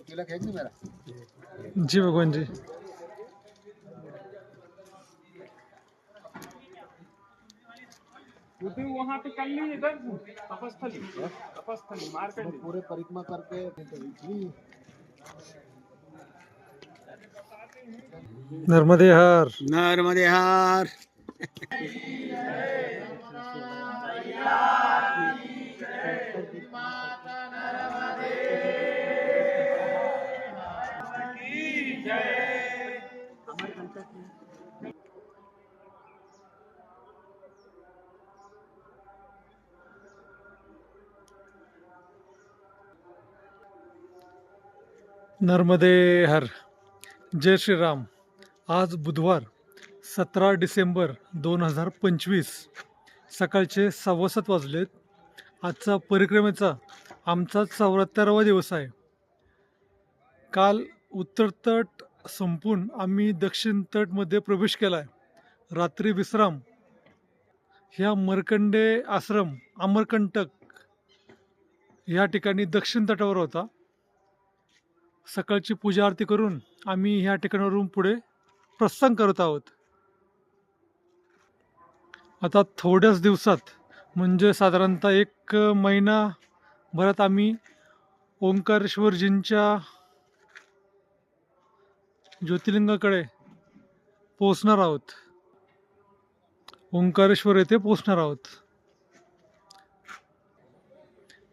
तिलक है कि नहीं मेरा? जी भगवान जी। वहाँ पे कर ली इधर तपस्थली तपस्थली मार्केट पूरे परिक्रमा करके नर्मदे हर। नर्मदे हार। नर्मदे हर। जय श्री राम। आज बुधवार 17 डिसेंबर 2025 सकाळचे 7:15 वाजलेत. आजचा परिक्रमेचा आमचा 74वा दिवस आहे. काल उत्तर तट संपून आम्ही दक्षिण तटमध्ये प्रवेश केला आहे. रात्री विश्राम ह्या मर्कंडे आश्रम अमरकंटक ह्या ठिकाणी दक्षिण तटावर होता. सकाळची पूजा आरती करून आम्ही ह्या ठिकाणावरून पुढे प्रस्थान करत आहोत. आता थोड्याच दिवसात म्हणजे साधारणतः 1 महिनाभरात आम्ही ओंकारेश्वरजींच्या ज्योतिर्लिंगाकडे पोहोचणार आहोत. ओंकारेश्वर येथे पोहोचणार आहोत.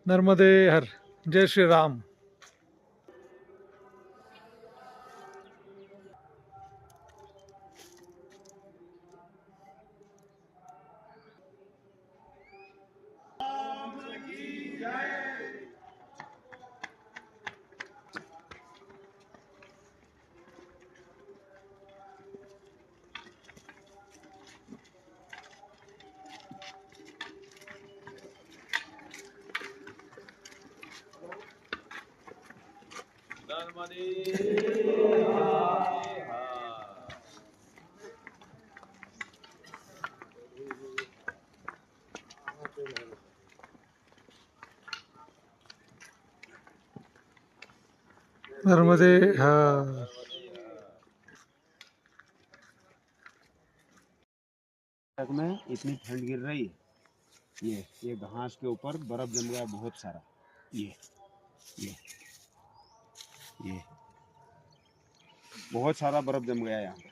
नर्मदे हर. जय श्री राम. नर्मदे हर. में इतनी ठंड गिर रही है, ये घास के ऊपर बर्फ जम गया बहुत सारा। ये बहुत सारा बर्फ जम गया यहाँ।